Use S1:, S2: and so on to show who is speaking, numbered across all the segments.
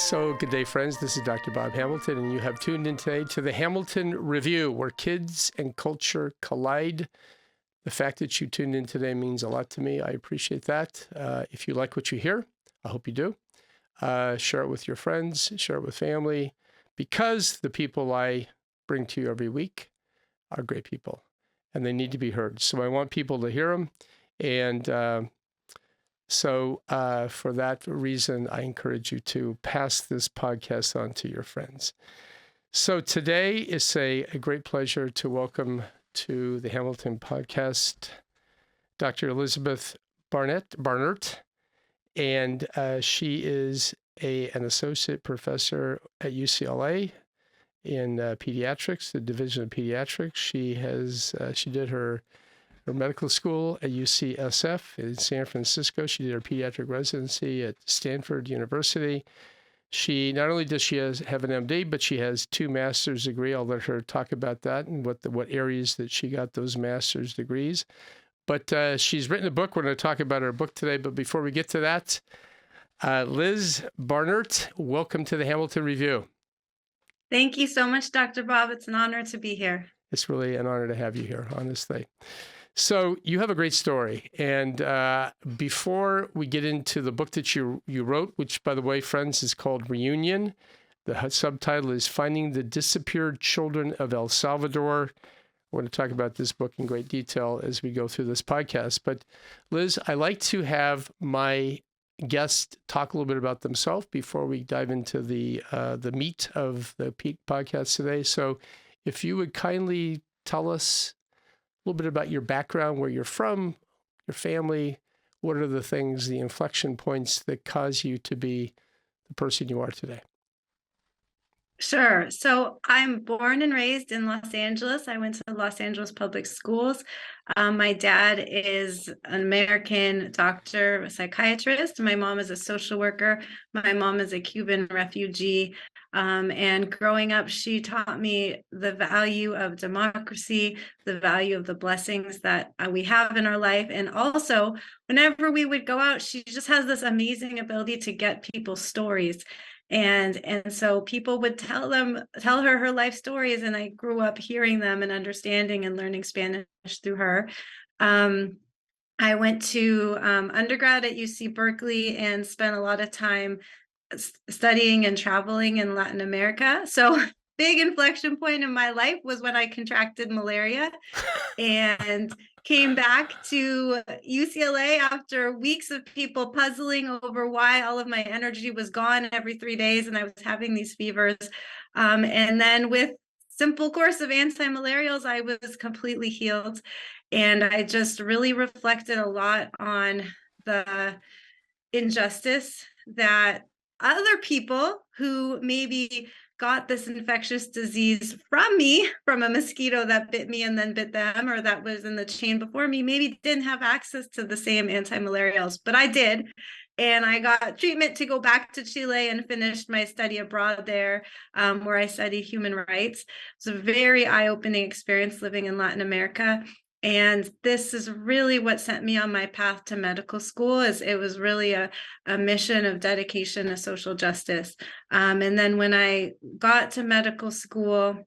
S1: So good day, friends. This is Dr. Bob Hamilton, and you have tuned in today to the Hamilton Review, where kids and culture collide. The fact that you tuned in today means a lot to me. I appreciate that. If you like what you hear, I hope you do. Share it with your friends, share it with family, because the people I bring to you every week are great people, and they need to be heard. So I want people to hear them, and So for that reason, I encourage you to pass this podcast on to your friends. So today is a great pleasure to welcome to the Hamilton podcast Dr. Elizabeth Barnert, and she is an associate professor at UCLA in pediatrics, the division of pediatrics. She did her medical school at UCSF in San Francisco. She did her pediatric residency at Stanford University. She not only does she have an MD, but she has 2 master's degrees. I'll let her talk about that and what areas that she got those master's degrees. But she's written a book. We're going to talk about her book today. But before we get to that, Liz Barnert, welcome to the Hamilton Review.
S2: Thank you so much, Dr. Bob. It's an honor to be here.
S1: It's really an honor to have you here, honestly. So you have a great story. And before we get into the book that you wrote, which, by the way, friends, is called Reunion, the subtitle is Finding the Disappeared Children of El Salvador. We're going to talk about this book in great detail as we go through this podcast. But Liz, I like to have my guests talk a little bit about themselves before we dive into the meat of the podcast today. So if you would kindly tell us a little bit about your background, where you're from, your family, what are the things, the inflection points that cause you to be the person you are today?
S2: Sure. So I'm born and raised in Los Angeles. I went to Los Angeles public schools. My dad is an American doctor, a psychiatrist. My mom is a social worker. My mom is a Cuban refugee. And growing up, she taught me the value of democracy, the value of the blessings that we have in our life. And also, whenever we would go out, she just has this amazing ability to get people's stories. And so people would tell her life stories, and I grew up hearing them and understanding and learning Spanish through her. I went to undergrad at UC Berkeley and spent a lot of time studying and traveling in Latin America. So big inflection point in my life was when I contracted malaria and came back to UCLA after weeks of people puzzling over why all of my energy was gone every 3 days and I was having these fevers. And then with simple course of anti-malarials, I was completely healed. And I just really reflected a lot on the injustice that other people who maybe got this infectious disease from me, from a mosquito that bit me and then bit them, or that was in the chain before me, maybe didn't have access to the same anti-malarials, but I did. And I got treatment to go back to Chile and finished my study abroad there, where I studied human rights. It was a very eye-opening experience living in Latin America. And this is really what sent me on my path to medical school. It was really a mission of dedication to social justice. And then when I got to medical school,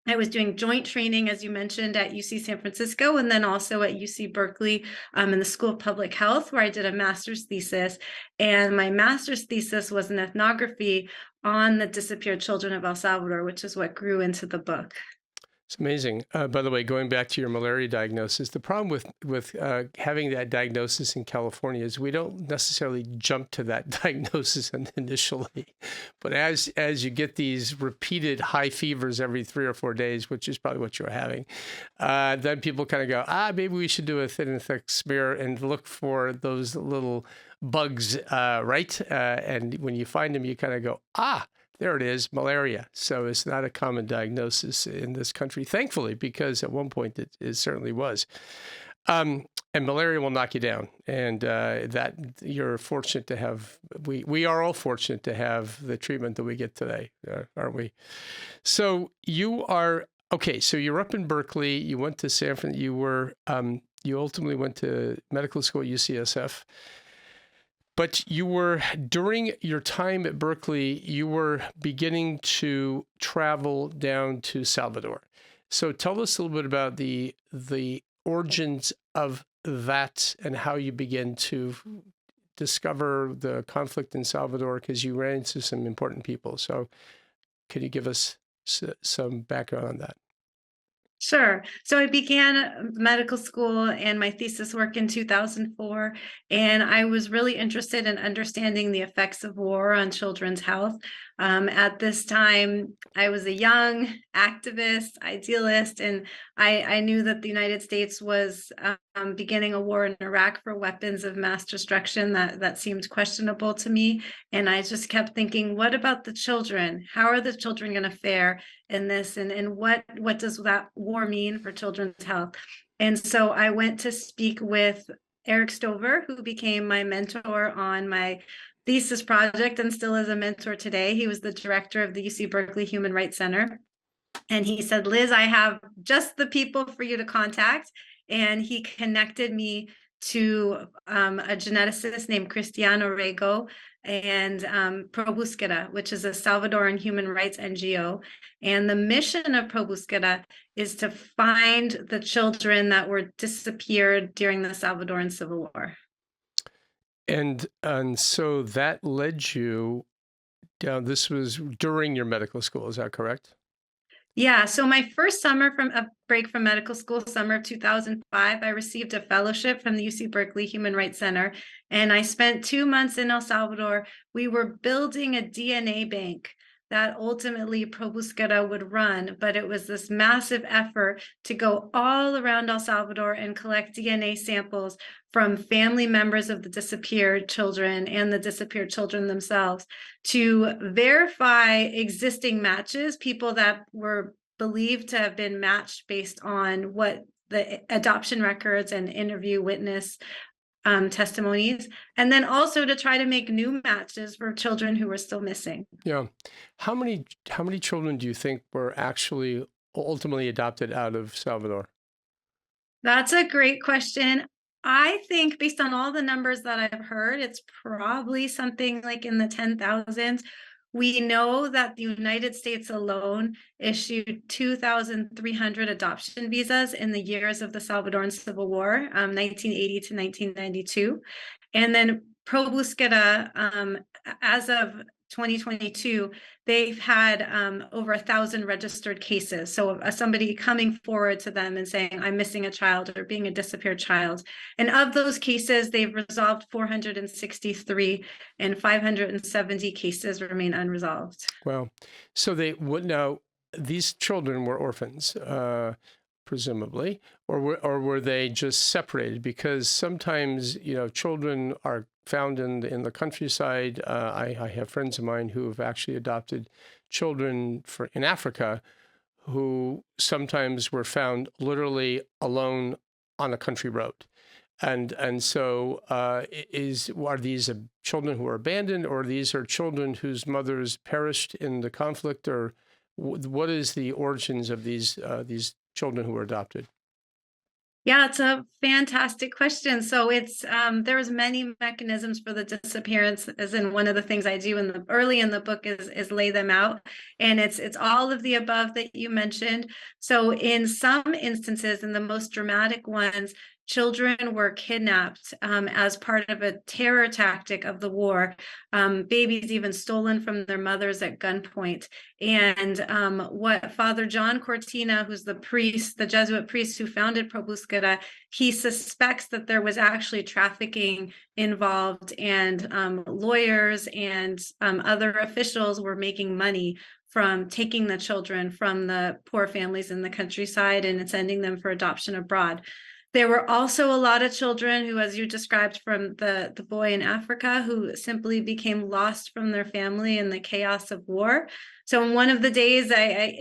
S2: I was doing joint training, as you mentioned, at UC San Francisco, and then also at UC Berkeley in the School of Public Health, where I did a master's thesis. And my master's thesis was an ethnography on the disappeared children of El Salvador, which is what grew into the book.
S1: It's amazing. By the way, going back to your malaria diagnosis, the problem with having that diagnosis in California is we don't necessarily jump to that diagnosis initially. But as you get these repeated high fevers every 3 or 4 days, which is probably what you're having, then people kind of go, maybe we should do a thin and thick smear and look for those little bugs, right? And when you find them, you kind of go, there it is, malaria. So it's not a common diagnosis in this country, thankfully, because at one point it certainly was. And malaria will knock you down. And that you're fortunate to have, we are all fortunate to have the treatment that we get today, aren't we? So you are, okay, so you're up in Berkeley, you went to San Francisco, you ultimately went to medical school at UCSF. But you were, during your time at Berkeley, you were beginning to travel down to Salvador. So tell us a little bit about the origins of that and how you began to discover the conflict in Salvador, because you ran into some important people. So could you give us some background on that?
S2: Sure. So I began medical school and my thesis work in 2004, and I was really interested in understanding the effects of war on children's health. At this time, I was a young activist, idealist, and I knew that the United States was beginning a war in Iraq for weapons of mass destruction that seemed questionable to me. And I just kept thinking, what about the children? How are the children going to fare in this, and what does that war mean for children's health? And so I went to speak with Eric Stover, who became my mentor on my thesis project and still is a mentor today. He was the director of the UC Berkeley Human Rights Center. And he said, Liz, I have just the people for you to contact. And he connected me to a geneticist named Cristiano Rego and ProBúsqueda, which is a Salvadoran human rights NGO. And the mission of ProBúsqueda is to find the children that were disappeared during the Salvadoran Civil War.
S1: And so that led you down. This was during your medical school, is that correct?
S2: Yeah, so my first summer from a break from medical school, summer of 2005, I received a fellowship from the UC Berkeley Human Rights Center, and I spent 2 months in El Salvador. We were building a DNA bank that ultimately ProBúsqueda would run, but it was this massive effort to go all around El Salvador and collect DNA samples from family members of the disappeared children and the disappeared children themselves to verify existing matches, people that were believed to have been matched based on what the adoption records and interview witness testimonies, and then also to try to make new matches for children who were still missing.
S1: Yeah. How many children do you think were actually ultimately adopted out of Salvador?
S2: That's a great question. I think based on all the numbers that I've heard, it's probably something like in the 10,000s. We know that the United States alone issued 2,300 adoption visas in the years of the Salvadoran Civil War, 1980 to 1992. And then ProBúsqueda, as of 2022, they've had over 1,000 registered cases. So somebody coming forward to them and saying, I'm missing a child or being a disappeared child. And of those cases, they've resolved 463 and 570 cases remain unresolved.
S1: Well, so now these children were orphans, presumably, or were they just separated? Because sometimes, children are found in the countryside. I have friends of mine who have actually adopted children in Africa, who sometimes were found literally alone on a country road. And so are these children who are abandoned, or these are children whose mothers perished in the conflict, or what is the origins of these children who were adopted?
S2: Yeah, it's a fantastic question. So it's there's many mechanisms for the disappearance, as in one of the things I do early in the book is lay them out. And it's all of the above that you mentioned. So in some instances, in the most dramatic ones, children were kidnapped as part of a terror tactic of the war. Babies even stolen from their mothers at gunpoint. And what Father John Cortina, who's the Jesuit priest who founded ProBúsqueda, he suspects that there was actually trafficking involved, and lawyers and other officials were making money from taking the children from the poor families in the countryside and sending them for adoption abroad. There were also a lot of children who, as you described from the boy in Africa, who simply became lost from their family in the chaos of war. So in one of the days I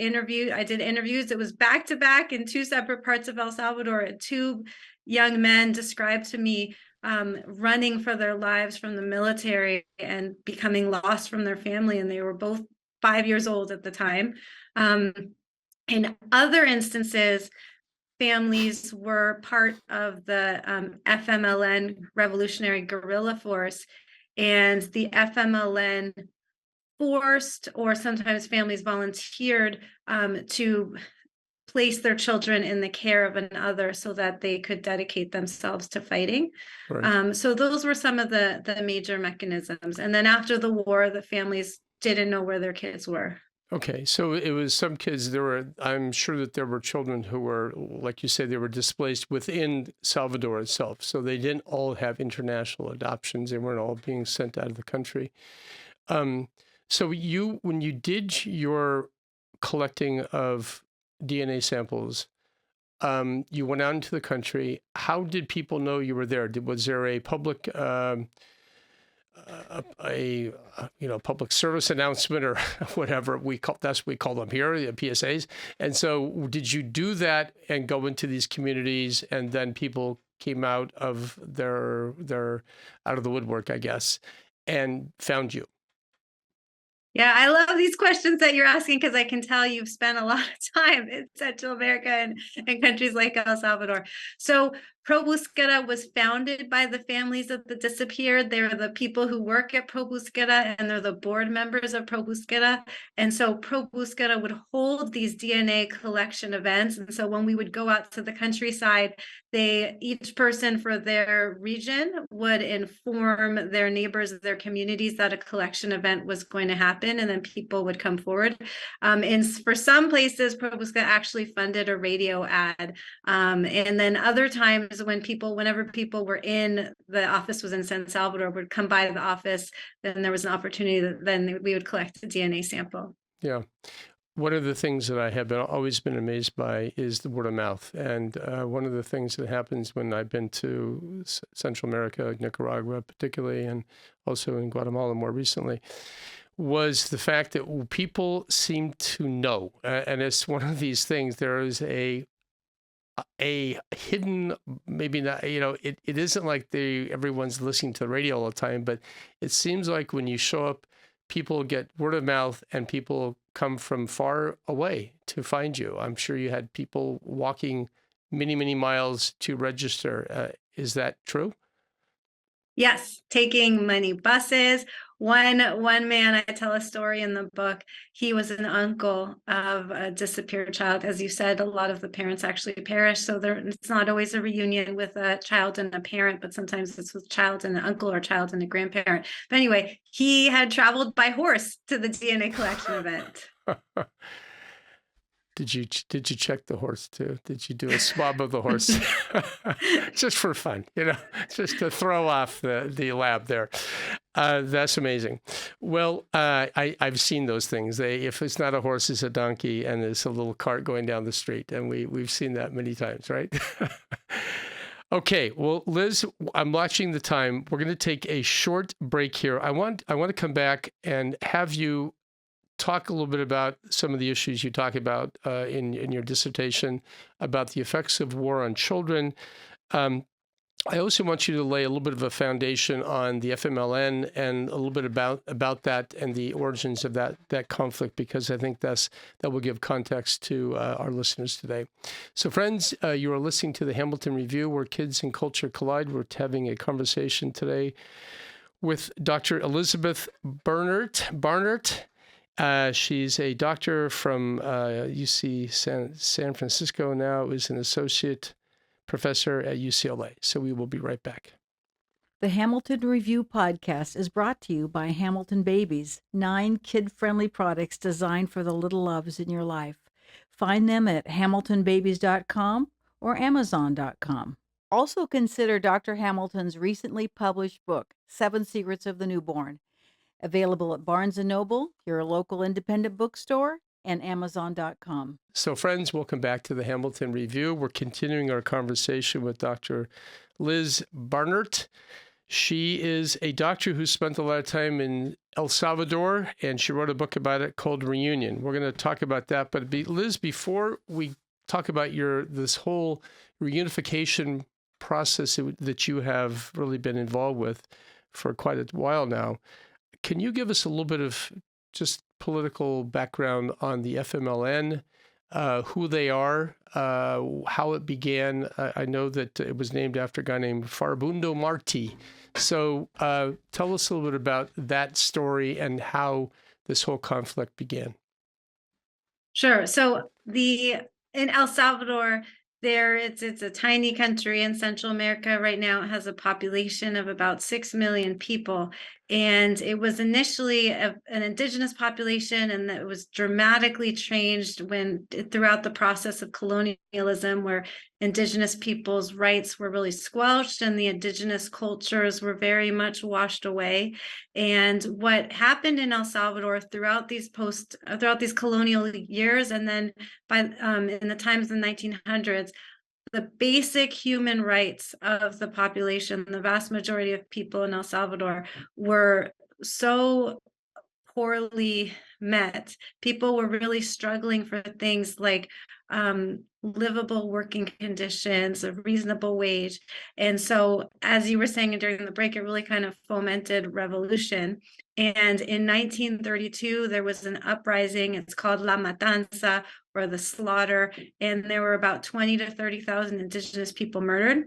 S2: did interviews. It was back to back in two separate parts of El Salvador. Two young men described to me running for their lives from the military and becoming lost from their family. And they were both 5 years old at the time. In other instances, families were part of the FMLN Revolutionary Guerrilla Force, and the FMLN forced, or sometimes families volunteered, to place their children in the care of another so that they could dedicate themselves to fighting.
S1: Right.
S2: So those were some of the major mechanisms. And then after the war, the families didn't know where their kids were.
S1: Okay, so it was some kids, I'm sure that there were children who were, like you say, they were displaced within Salvador itself. So they didn't all have international adoptions. They weren't all being sent out of the country. So when you did your collecting of DNA samples, you went out into the country. How did people know you were there? Was there a public public service announcement or whatever that's what we call them here, the PSAs? And so did you do that and go into these communities, and then people came out of their out of the woodwork, I guess, and found you?
S2: Yeah, I love these questions that you're asking, because I can tell you've spent a lot of time in Central America and countries like El Salvador. So Pro Búsqueda was founded by the families of the disappeared. They're the people who work at Pro Búsqueda, and they're the board members of Pro Búsqueda. And so Pro Búsqueda would hold these DNA collection events. And so when we would go out to the countryside, each person for their region would inform their neighbors of their communities that a collection event was going to happen, and then people would come forward. And for some places, Pro Búsqueda actually funded a radio ad. And then other times, whenever people were the office was in San Salvador, would come by the office, then there was an opportunity that then we would collect a DNA sample.
S1: Yeah. One of the things that I have always been amazed by is the word of mouth. And one of the things that happens when I've been to Central America, Nicaragua particularly, and also in Guatemala more recently, was the fact that people seem to know. And it's one of these things, there is a hidden, maybe not, it isn't like everyone's listening to the radio all the time, but it seems like when you show up, people get word of mouth and people come from far away to find you. I'm sure you had people walking many, many miles to register. Is that true?
S2: Yes, taking many buses. One man, I tell a story in the book. He was an uncle of a disappeared child. As you said, a lot of the parents actually perished. So it's not always a reunion with a child and a parent, but sometimes it's with a child and an uncle or a child and a grandparent. But anyway, he had traveled by horse to the DNA collection event.
S1: Did you check the horse too? Did you do a swab of the horse? Just for fun, just to throw off the lab there. That's amazing. Well, I've seen those things. If it's not a horse, it's a donkey, and it's a little cart going down the street, and we've seen that many times, right? Okay, well, Liz, I'm watching the time. We're going to take a short break here. I want to come back and have you talk a little bit about some of the issues you talk about in your dissertation about the effects of war on children. I also want you to lay a little bit of a foundation on the FMLN and a little bit about that and the origins of that conflict, because I think that will give context to our listeners today. So friends, you are listening to the Hamilton Review, where kids and culture collide. We're having a conversation today with Dr. Elizabeth Barnert. She's a doctor from UC San Francisco now, is an associate professor at UCLA. So we will be right back.
S3: The Hamilton Review podcast is brought to you by Hamilton Babies, 9 kid-friendly products designed for the little loves in your life. Find them at hamiltonbabies.com or amazon.com. Also consider Dr. Hamilton's recently published book, 7 Secrets of the Newborn, available at Barnes & Noble, your local independent bookstore, and amazon.com.
S1: So friends, welcome back to the Hamilton Review. We're continuing our conversation with Dr. Liz Barnert. She is a doctor who spent a lot of time in El Salvador, and she wrote a book about it called Reunion. We're going to talk about that. But Liz, before we talk about this whole reunification process that you have really been involved with for quite a while now, can you give us a little bit of just political background on the FMLN, who they are, how it began. I know that it was named after a guy named Faribundo Marti. So tell us a little bit about that story and how this whole conflict began.
S2: Sure. So in El Salvador, it's a tiny country in Central America right now. It has a population of about 6 million people. And it was initially an indigenous population, and it was dramatically changed throughout the process of colonialism, where indigenous people's rights were really squelched and the indigenous cultures were very much washed away. And what happened in El Salvador throughout these colonial years, and then in the times of the 1900s, the basic human rights of the population, the vast majority of people in El Salvador, were so poorly met. People were really struggling for things like livable working conditions, a reasonable wage. And so, as you were saying during the break, it really kind of fomented revolution. And in 1932, there was an uprising. It's called La Matanza, or the slaughter. And there were about 20 to 30,000 indigenous people murdered.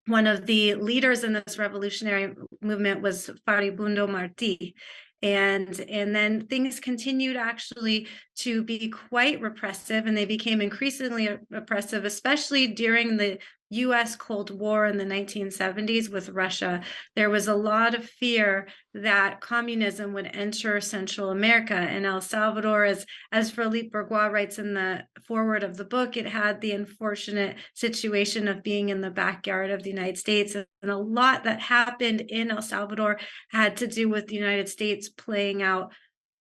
S2: One of the leaders in this revolutionary movement was Faribundo Marti. And then things continued actually to be quite repressive, and they became increasingly oppressive, especially during the U.S. Cold War in the 1970s with Russia. There was a lot of fear that communism would enter Central America, and El Salvador, as Philippe Bourgois writes in the foreword of the book, it had the unfortunate situation of being in the backyard of the United States. And a lot that happened in El Salvador had to do with the United States playing out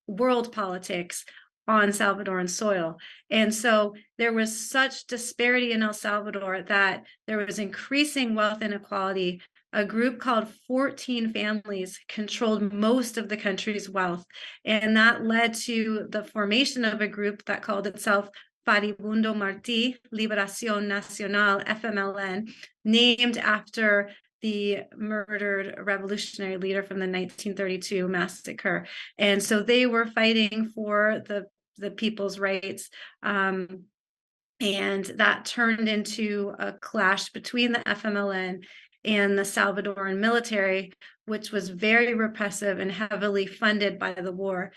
S2: world politics on Salvadoran soil. And so there was such disparity in El Salvador that there was increasing wealth inequality. A group called 14 families controlled most of the country's wealth. And that led to the formation of a group that called itself Faribundo Martí Liberación Nacional, FMLN, named after the murdered revolutionary leader from the 1932 massacre. And so they were fighting for the people's rights. And that turned into a clash between the FMLN and the Salvadoran military, which was very repressive and heavily funded by the war.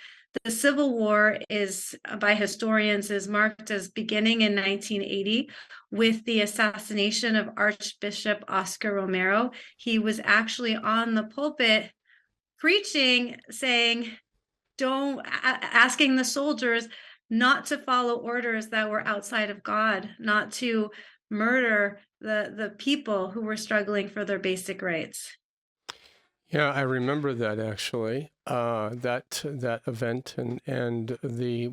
S2: The Civil War by historians, is marked as beginning in 1980 with the assassination of Archbishop Oscar Romero. He was actually on the pulpit preaching, saying, asking the soldiers not to follow orders that were outside of God, not to murder the people who were struggling for their basic rights.
S1: Yeah, I remember that actually, that event, and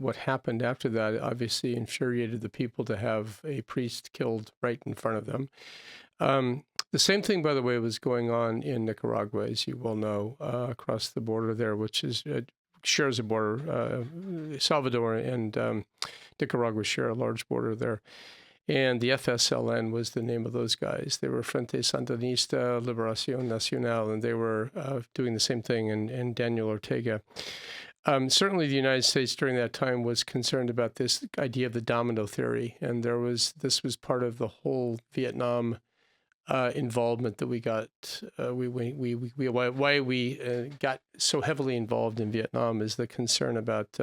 S1: what happened after that obviously infuriated the people to have a priest killed right in front of them. The same thing, by the way, was going on in Nicaragua, as you well know, across the border there, which shares a border. Salvador and Nicaragua share a large border there. And the FSLN was the name of those guys. They were Frente Sandinista Liberación Nacional, and they were doing the same thing, and Daniel Ortega. Certainly the United States during that time was concerned about this idea of the domino theory, and this was part of the whole Vietnam involvement that we got. Why we got so heavily involved in Vietnam is the concern about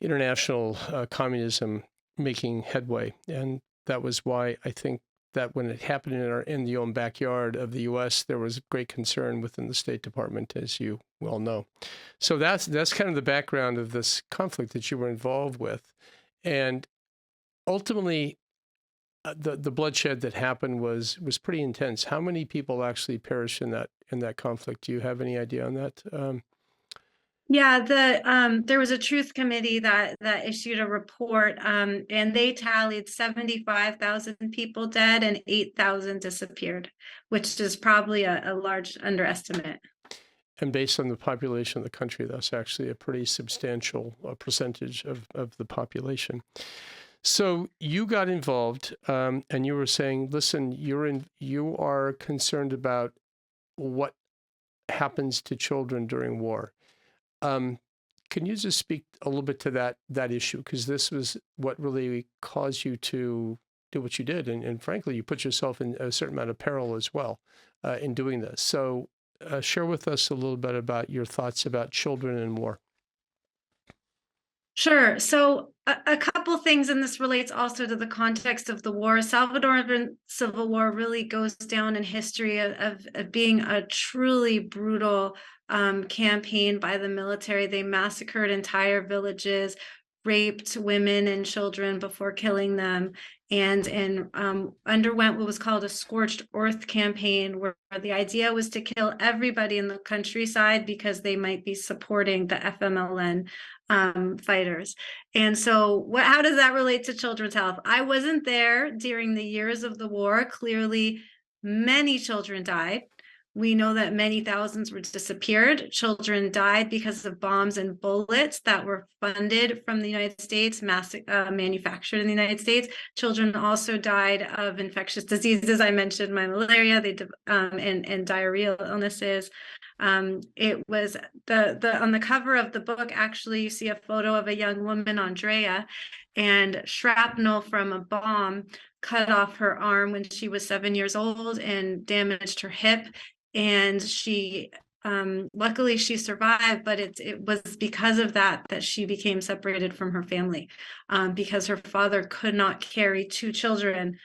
S1: international communism making headway. And that was why I think that when it happened in the own backyard of the U.S., there was great concern within the State Department, as you well know. So that's kind of the background of this conflict that you were involved with. And ultimately, the bloodshed that happened was pretty intense. How many people actually perished in that conflict? Do you have any idea on that?
S2: Yeah, there was a truth committee that issued a report, and they tallied 75,000 people dead and 8,000 disappeared, which is probably a large underestimate.
S1: And based on the population of the country, that's actually a pretty substantial percentage of the population. So you got involved, and you were saying, listen, you are concerned about what happens to children during war. Can you just speak a little bit to that issue? Because this was what really caused you to do what you did. And frankly, you put yourself in a certain amount of peril as well in doing this. So share with us a little bit about your thoughts about children and war.
S2: Sure. So a couple things, and this relates also to the context of the war. Salvadoran Civil War really goes down in history of being a truly brutal campaign by the military. They massacred entire villages, raped women and children before killing them, and underwent what was called a scorched earth campaign, where the idea was to kill everybody in the countryside because they might be supporting the FMLN fighters. And so how does that relate to children's health? I wasn't there during the years of the war. Clearly, many children died. We know that many thousands were disappeared. Children died because of bombs and bullets that were funded from the United States, manufactured in the United States. Children also died of infectious diseases. I mentioned my malaria, and diarrheal illnesses. It was on the cover of the book, actually, you see a photo of a young woman, Andrea, and shrapnel from a bomb cut off her arm when she was 7 years old and damaged her hip. And she luckily she survived, but it was because of that she became separated from her family, because her father could not carry two children.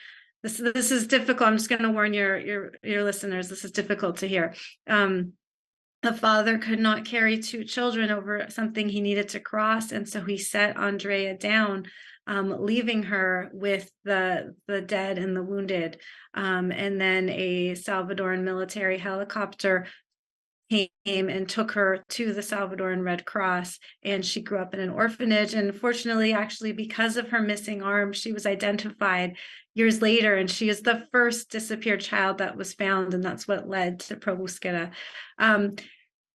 S2: This is difficult. I'm just going to warn your listeners, this is difficult to hear. The father could not carry two children over something he needed to cross, and so he set Andrea down, leaving her with the dead and the wounded. And then a Salvadoran military helicopter came and took her to the Salvadoran Red Cross, and she grew up in an orphanage. And fortunately, actually, because of her missing arm, she was identified years later, and she is the first disappeared child that was found, and that's what led to Probúsqueda.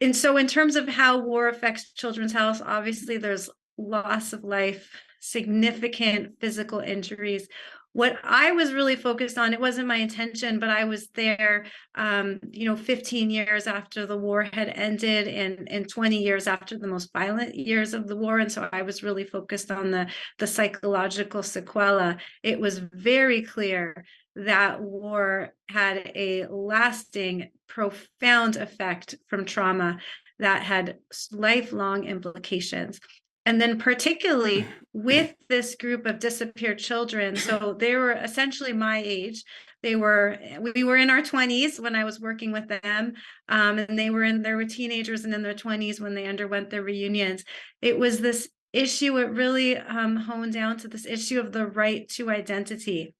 S2: And so in terms of how war affects children's health, obviously there's loss of life, significant physical injuries. What I was really focused on, it wasn't my intention, but I was there, 15 years after the war had ended, and 20 years after the most violent years of the war. And so I was really focused on the psychological sequela. It was very clear that war had a lasting, profound effect from trauma that had lifelong implications. And then particularly with this group of disappeared children, so they were essentially my age. We were in our 20s when I was working with them, and they were teenagers and in their 20s when they underwent their reunions. It was this issue, it really honed down to this issue of the right to identity,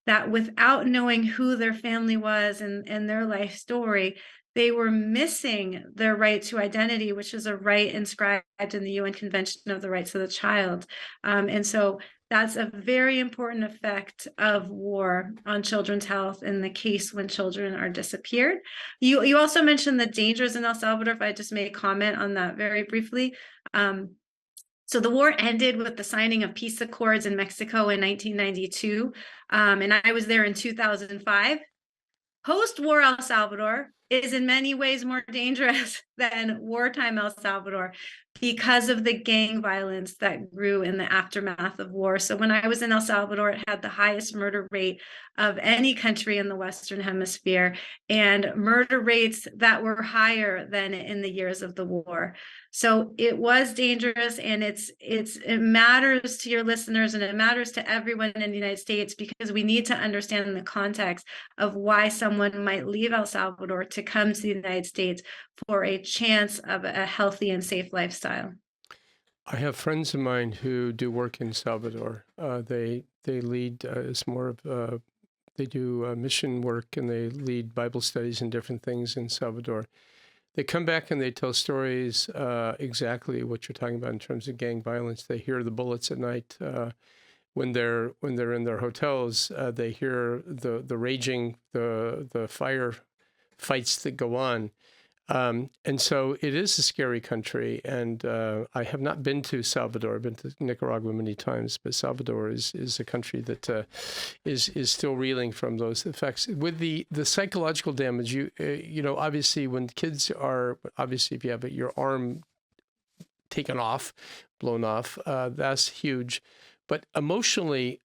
S2: that without knowing who their family was and their life story, they were missing their right to identity, which is a right inscribed in the UN Convention of the Rights of the Child. And so that's a very important effect of war on children's health in the case when children are disappeared. You also mentioned the dangers in El Salvador, if I just may comment on that very briefly. So the war ended with the signing of peace accords in Mexico in 1992, and I was there in 2005. Post-war El Salvador is in many ways more dangerous than wartime El Salvador because of the gang violence that grew in the aftermath of war. So when I was in El Salvador, it had the highest murder rate of any country in the Western Hemisphere, and murder rates that were higher than in the years of the war. So it was dangerous, and it matters to your listeners, and it matters to everyone in the United States, because we need to understand the context of why someone might leave El Salvador to come to the United States for a chance of a healthy and safe lifestyle.
S1: I have friends of mine who do work in Salvador. They lead, it's more of, they do mission work, and they lead Bible studies and different things in Salvador. They come back and they tell stories exactly what you're talking about in terms of gang violence. They hear the bullets at night when they're in their hotels. They hear the raging, the fire fights that go on. And so it is a scary country. And I have not been to Salvador. I've been to Nicaragua many times, but Salvador is a country that is still reeling from those effects. With the psychological damage, obviously when kids are, if you have your arm taken off, blown off. That's huge. But emotionally,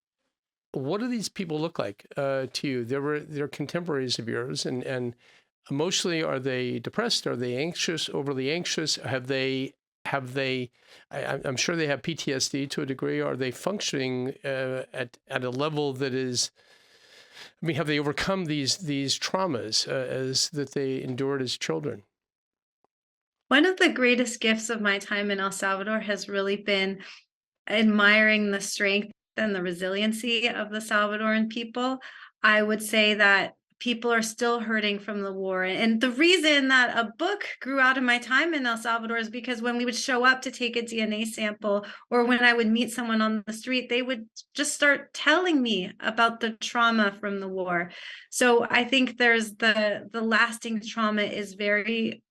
S1: what do these people look like to you? They're contemporaries of yours, and emotionally, are they depressed? Are they anxious? Overly anxious? I'm sure they have PTSD to a degree. Are they functioning at a level that is? I mean, have they overcome these traumas as that they endured as children?
S2: One of the greatest gifts of my time in El Salvador has really been admiring the strength and the resiliency of the Salvadoran people. I would say that people are still hurting from the war. And the reason that a book grew out of my time in El Salvador is because when we would show up to take a DNA sample, or when I would meet someone on the street, they would just start telling me about the trauma from the war. So I think there's the lasting trauma is very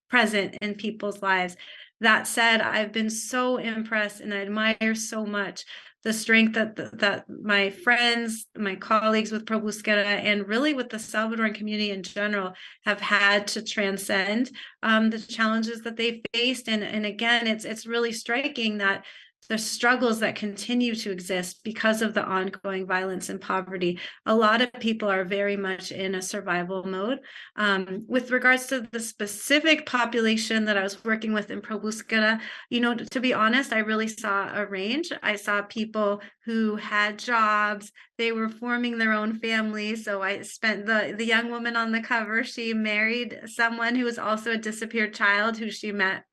S2: present in people's lives. That said, I've been so impressed and I admire so much the strength that my friends, my colleagues with Pro Búsqueda, and really with the Salvadoran community in general have had to transcend the challenges that they faced. And again, it's really striking that the struggles that continue to exist because of the ongoing violence and poverty. A lot of people are very much in a survival mode. With regards to the specific population that I was working with in Pro Búsqueda, to be honest, I really saw a range. I saw people who had jobs, they were forming their own families. So I spent the young woman on the cover, she married someone who was also a disappeared child who she met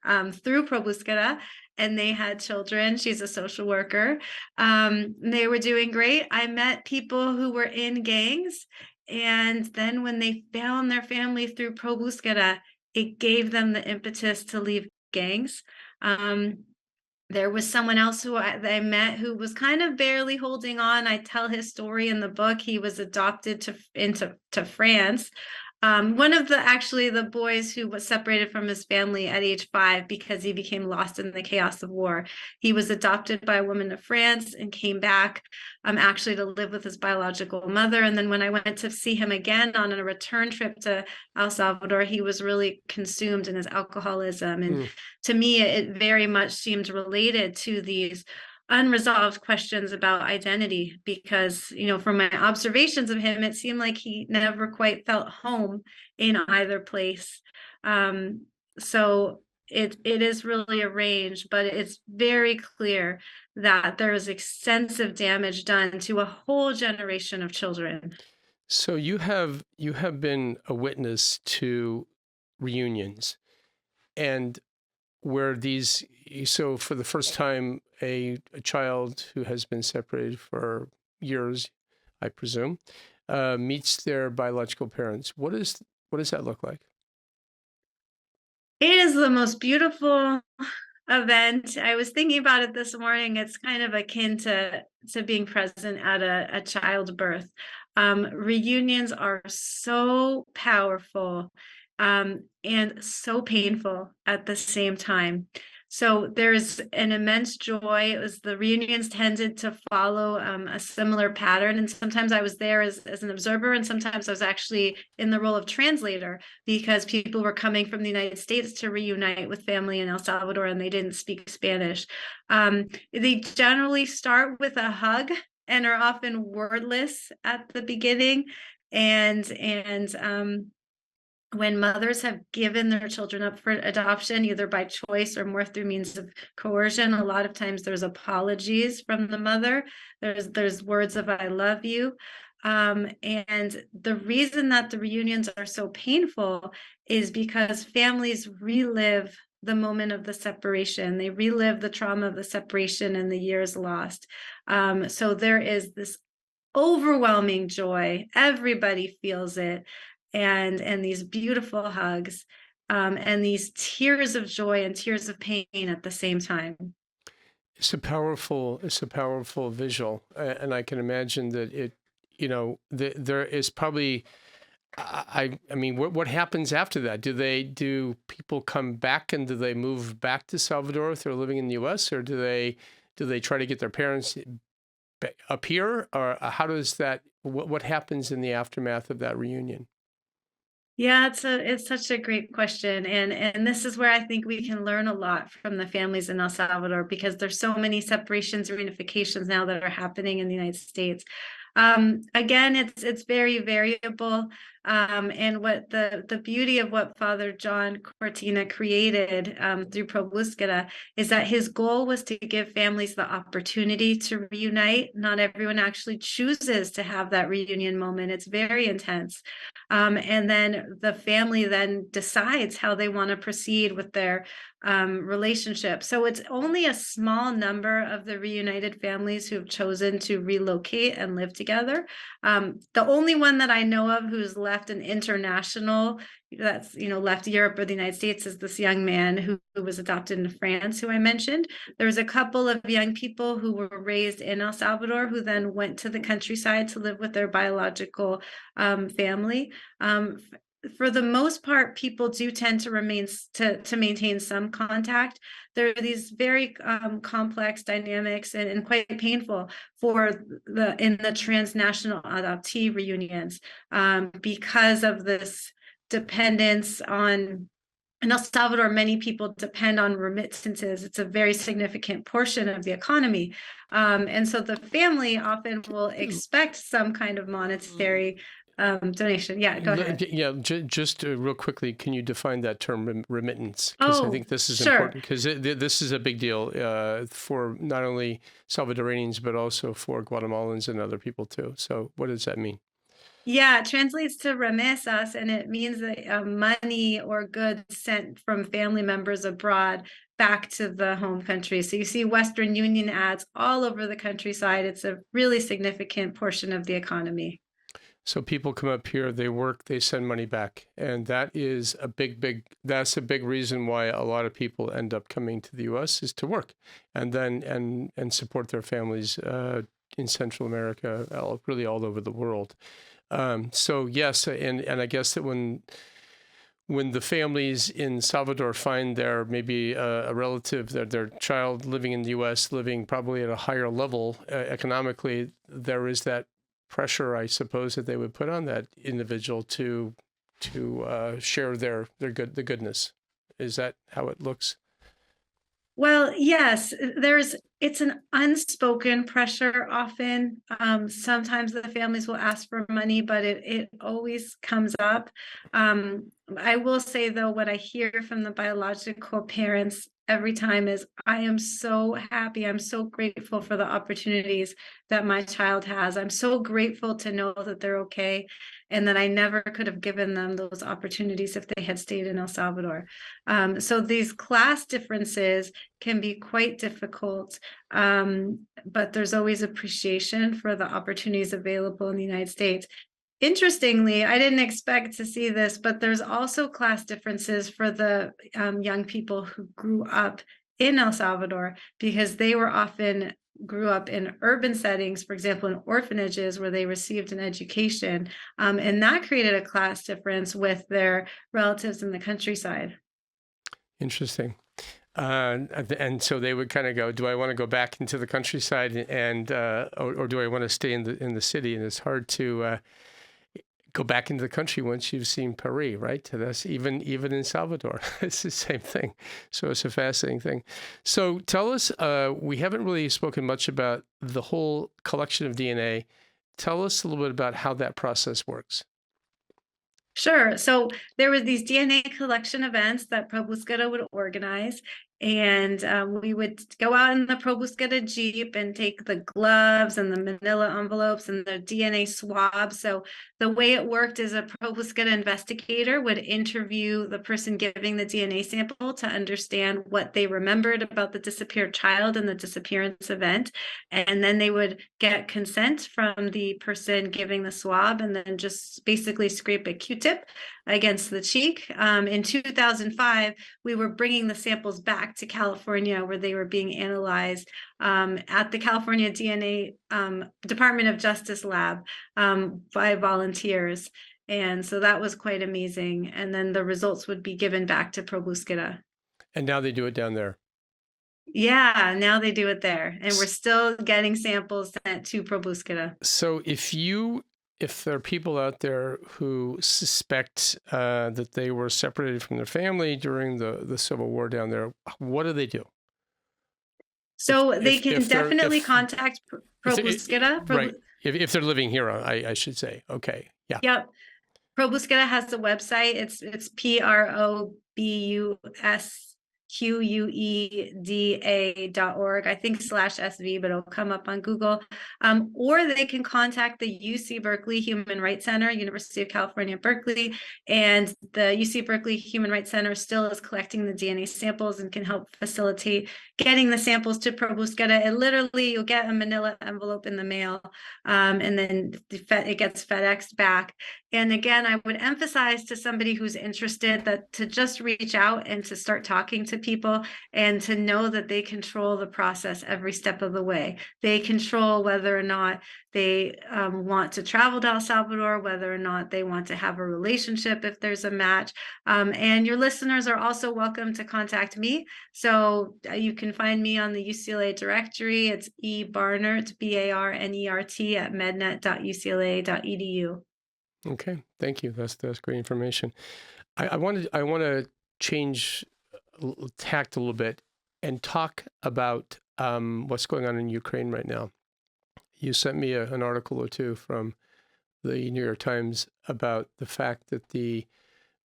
S2: through Pro Búsqueda, and they had children. She's a social worker. They were doing great. I met people who were in gangs. And then when they found their family through Pro Búsqueda, it gave them the impetus to leave gangs. There was someone else who I met who was kind of barely holding on. I tell his story in the book. He was adopted to France. One of the boys who was separated from his family at age 5 because he became lost in the chaos of war. He was adopted by a woman of France and came back actually to live with his biological mother. And then when I went to see him again on a return trip to El Salvador, he was really consumed in his alcoholism. And to me, it very much seemed related to these unresolved questions about identity, because from my observations of him, it seemed like he never quite felt home in either place. So it is really a range, but it's very clear that there is extensive damage done to a whole generation of children.
S1: So you have been a witness to reunions, and where so for the first time, a child who has been separated for years, I presume, meets their biological parents. What does that look like?
S2: It is the most beautiful event. I was thinking about it this morning. It's kind of akin to being present at a childbirth. Reunions are so powerful and so painful at the same time. So there's an immense joy. The reunions tended to follow a similar pattern. And sometimes I was there as an observer, and sometimes I was actually in the role of translator because people were coming from the United States to reunite with family in El Salvador and they didn't speak Spanish. They generally start with a hug and are often wordless at the beginning. And when mothers have given their children up for adoption, either by choice or more through means of coercion, a lot of times there's apologies from the mother. There's words of "I love you." And the reason that the reunions are so painful is because families relive the moment of the separation. They relive the trauma of the separation and the years lost. So there is this overwhelming joy. Everybody feels it. And these beautiful hugs and these tears of joy and tears of pain at the same time.
S1: It's a powerful visual, and I can imagine that there is probably. I mean, what happens after that? Do people come back and do they move back to Salvador if they're living in the U.S., or do they try to get their parents up here, or how does that? What happens in the aftermath of that reunion?
S2: Yeah, it's such a great question. And this is where I think we can learn a lot from the families in El Salvador, because there's so many separations, reunifications now that are happening in the United States. Again, it's very variable. And what the beauty of what Father John Cortina created through Pro Búsqueda is that his goal was to give families the opportunity to reunite. Not everyone actually chooses to have that reunion moment. It's very intense. And then the family then decides how they want to proceed with their relationship. So it's only a small number of the reunited families who have chosen to relocate and live together. The only one that I know of who's left an international, that's, left Europe or the United States, is this young man who was adopted in France, who I mentioned. There was a couple of young people who were raised in El Salvador who then went to the countryside to live with their biological family. For the most part, people do tend to maintain some contact. There are these very complex dynamics and quite painful in the transnational adoptee reunions, because of this dependence on. In El Salvador, many people depend on remittances. It's a very significant portion of the economy. And so the family often will expect some kind of monetary donation. Yeah, go ahead.
S1: Yeah, just real quickly, can you define that term remittance? Because I think this is
S2: sure.
S1: important, because this is a big deal for not only Salvadoranians, but also for Guatemalans and other people too. So what does that mean?
S2: Yeah, it translates to remesas, and it means that money or goods sent from family members abroad back to the home country. So you see Western Union ads all over the countryside. It's a really significant portion of the economy.
S1: So people come up here, they work, they send money back. And that is that's a big reason why a lot of people end up coming to the US, is to work and then and support their families in Central America, really all over the world. So yes, and I guess that when the families in Salvador find their maybe a relative, their child living in the U.S., living probably at a higher level economically, there is that pressure, I suppose, that they would put on that individual to share the goodness. Is that how it looks?
S2: Well, yes, it's an unspoken pressure often. Sometimes the families will ask for money, but it always comes up. I will say, though, what I hear from the biological parents every time is, I am so happy. I'm so grateful for the opportunities that my child has. I'm so grateful to know that they're okay, and that I never could have given them those opportunities if they had stayed in El Salvador. So these class differences can be quite difficult, but there's always appreciation for the opportunities available in the United States. Interestingly, I didn't expect to see this, but there's also class differences for the young people who grew up in El Salvador, because they grew up in urban settings, for example, in orphanages where they received an education. And that created a class difference with their relatives in the countryside.
S1: Interesting. And so they would kind of go, do I want to go back into the countryside or do I want to stay in the city? And it's hard to go back into the country once you've seen Paris, right? That's even in Salvador, it's the same thing. So it's a fascinating thing. So tell us, we haven't really spoken much about the whole collection of DNA. Tell us a little bit about how that process works.
S2: Sure. So there were these DNA collection events that Pro Búsqueda would organize, and we would go out in the Pro Búsqueda Jeep and take the gloves and the manila envelopes and the DNA swabs. So the way it worked is a Pro Búsqueda investigator would interview the person giving the DNA sample to understand what they remembered about the disappeared child and the disappearance event. And then they would get consent from the person giving the swab, and then just basically scrape a Q-tip against the cheek. In 2005, we were bringing the samples back to California, where they were being analyzed at the California DNA Department of Justice lab by volunteers. And so that was quite amazing. And then the results would be given back to Pro Búsqueda.
S1: And now they do it down there.
S2: Yeah, now they do it there. And we're still getting samples sent to Pro Búsqueda.
S1: So if you if there are people out there who suspect that they were separated from their family during the Civil War down there, what do they do?
S2: So they can
S1: if they're
S2: definitely
S1: if
S2: contact
S1: if they-
S2: Probuscida.
S1: right if they're living here, I should say. Okay, yeah.
S2: Yep. Probuscida has a website. It's PROBUSQUEDA.org. I think /SV, but it'll come up on Google. Or they can contact the UC Berkeley Human Rights Center, University of California, Berkeley. And the UC Berkeley Human Rights Center still is collecting the DNA samples and can help facilitate getting the samples to Probuscida. It literally, you'll get a manila envelope in the mail, and then it gets FedExed back. And again, I would emphasize to somebody who's interested that to just reach out and to start talking to people and to know that they control the process every step of the way. They control whether or not they want to travel to El Salvador, whether or not they want to have a relationship if there's a match. And your listeners are also welcome to contact me. So you can find me on the UCLA directory. It's Barnert, BARNERT at mednet.ucla.edu.
S1: Okay, thank you. That's great information. I want to change tact a little bit and talk about what's going on in Ukraine right now. You sent me an article or two from the New York Times about the fact that the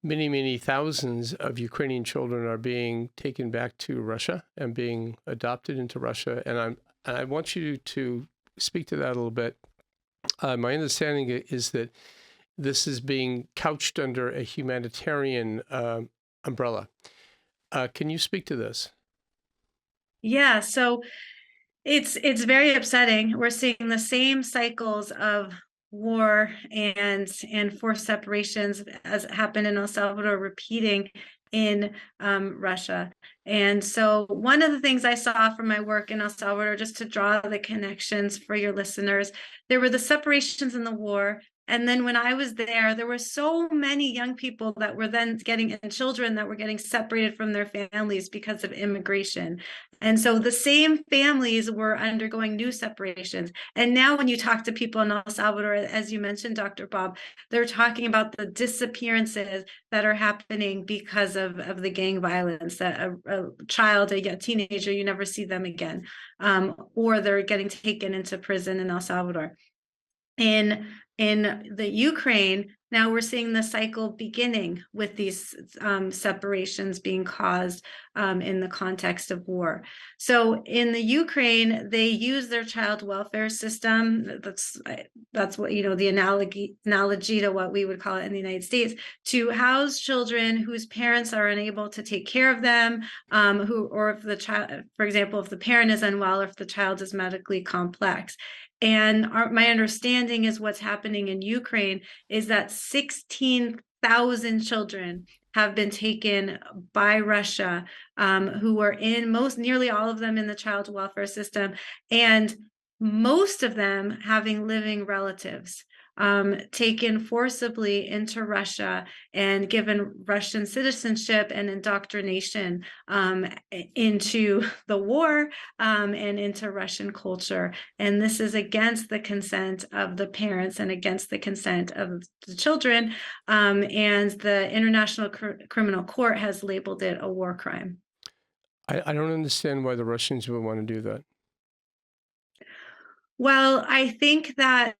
S1: many thousands of Ukrainian children are being taken back to Russia and being adopted into Russia, and I want you to speak to that a little bit. My understanding is that this is being couched under a humanitarian umbrella. Can you speak to this?
S2: Yeah, so it's very upsetting. We're seeing the same cycles of war and forced separations as happened in El Salvador repeating in Russia. And so one of the things I saw from my work in El Salvador, just to draw the connections for your listeners, there were the separations in the war. And then when I was there were so many young people that were then and children that were getting separated from their families because of immigration. And so the same families were undergoing new separations. And now when you talk to people in El Salvador, as you mentioned, Dr. Bob, they're talking about the disappearances that are happening because of the gang violence, that a child, a teenager, you never see them again, or they're getting taken into prison in El Salvador. In the Ukraine, now we're seeing the cycle beginning with these separations being caused in the context of war. So in the Ukraine, they use their child welfare system. That's what, the analogy to what we would call it in the United States, to house children whose parents are unable to take care of them, or if the child, for example, if the parent is unwell, or if the child is medically complex. And my understanding is what's happening in Ukraine is that 16,000 children have been taken by Russia, who were nearly all of them in the child welfare system, and most of them having living relatives, taken forcibly into Russia and given Russian citizenship and indoctrination into the war and into Russian culture. And this is against the consent of the parents and against the consent of the children. And the International Criminal Court has labeled it a war crime.
S1: I don't understand why the Russians would want to do that.
S2: Well, I think that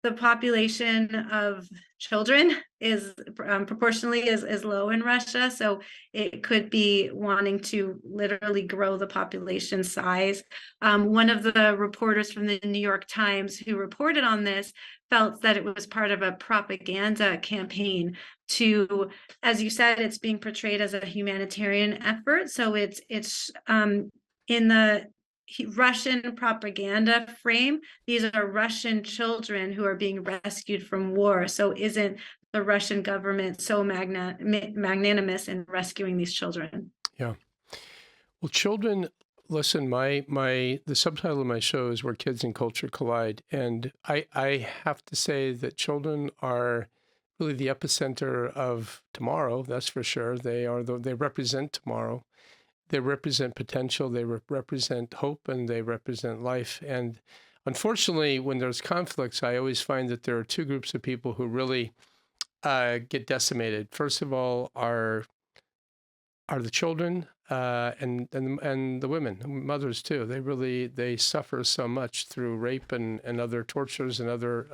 S2: the population of children is proportionally is low in Russia, so it could be wanting to literally grow the population size. One of the reporters from the New York Times who reported on this felt that it was part of a propaganda campaign to, as you said, it's being portrayed as a humanitarian effort. So it's in the Russian propaganda frame, these are Russian children who are being rescued from war. So isn't the Russian government so magnanimous in rescuing these children?
S1: Yeah. Well, children, listen, the subtitle of my show is Where Kids and Culture Collide. And I have to say that children are really the epicenter of tomorrow, that's for sure. They represent tomorrow. They represent potential, they represent hope, and they represent life. And unfortunately, when there's conflicts, I always find that there are two groups of people who really get decimated. First of all, are the children and the women, mothers too. They suffer so much through rape and other tortures and other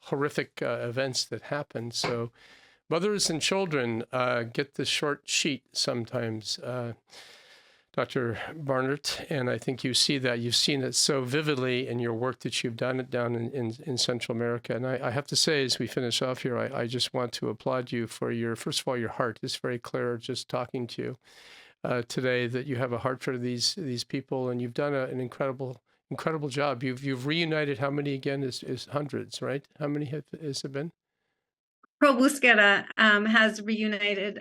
S1: horrific events that happen. So mothers and children get the short sheet sometimes, Dr. Barnert, and I think you see that. You've seen it so vividly in your work that you've done it down in Central America. And I have to say, as we finish off here, I just want to applaud you for first of all, your heart. It's very clear just talking to you today that you have a heart for these people, and you've done an incredible job. You've reunited how many again? Is hundreds, right? How many has it been?
S2: Pro Búsqueda has reunited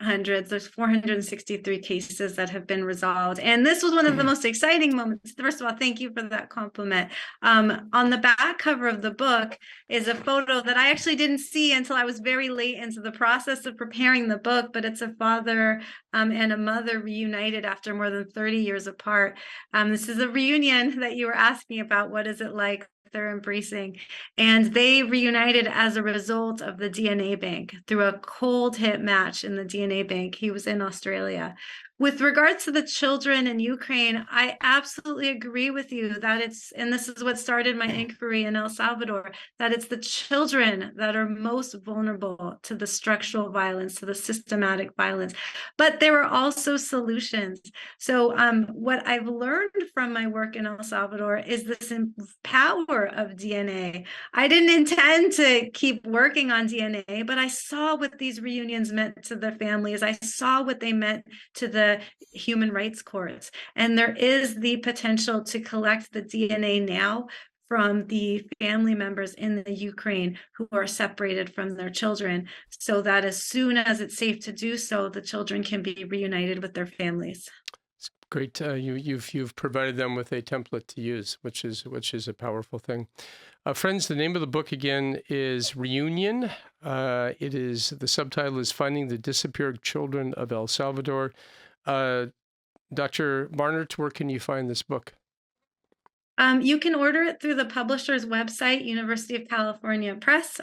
S2: hundreds. There's 463 cases that have been resolved. And this was one of the most exciting moments. First of all, thank you for that compliment. On the back cover of the book is a photo that I actually didn't see until I was very late into the process of preparing the book, but it's a father and a mother reunited after more than 30 years apart. This is a reunion that you were asking about. What is it like? They're embracing, and they reunited as a result of the DNA bank through a cold hit match in the DNA bank. He was in Australia. With regards to the children in Ukraine, I absolutely agree with you that and this is what started my inquiry in El Salvador, that it's the children that are most vulnerable to the structural violence, to the systematic violence. But there are also solutions. So what I've learned from my work in El Salvador is this power of DNA. I didn't intend to keep working on DNA, but I saw what these reunions meant to the families. I saw what they meant to the human rights courts. And there is the potential to collect the DNA now from the family members in the Ukraine who are separated from their children, so that as soon as it's safe to do so, the children can be reunited with their families.
S1: It's great. You've provided them with a template to use, which is a powerful thing. Friends, the name of the book again is Reunion. The subtitle is Finding the Disappeared Children of El Salvador. Dr. Barnert, where can you find this book?
S2: You can order it through the publisher's website, University of California Press.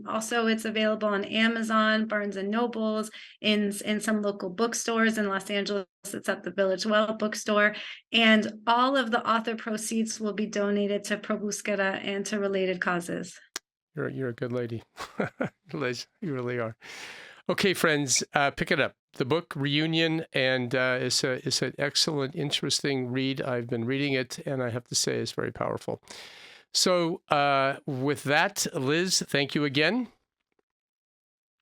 S2: Also, it's available on Amazon, Barnes and Nobles, in some local bookstores in Los Angeles. It's at the Village Well bookstore. And all of the author proceeds will be donated to Pro Búsqueda and to related causes.
S1: You're a good lady, Liz. You really are. Okay, friends, pick it up. The book Reunion, and it's an excellent, interesting read. I've been reading it, and I have to say it's very powerful. So with that, Liz, thank you again.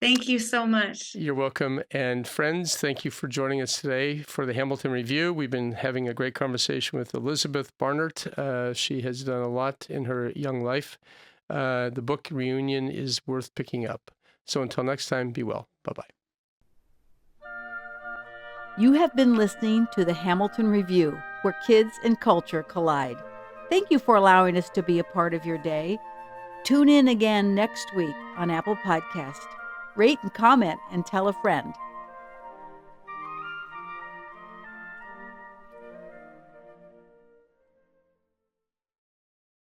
S2: Thank you so much.
S1: You're welcome. And friends, thank you for joining us today for the Hamilton Review. We've been having a great conversation with Elizabeth Barnert. She has done a lot in her young life. The book Reunion is worth picking up. So until next time, be well. Bye-bye.
S3: You have been listening to the Hamilton Review, where kids and culture collide. Thank you for allowing us to be a part of your day. Tune in again next week on Apple Podcast. Rate and comment and tell a friend.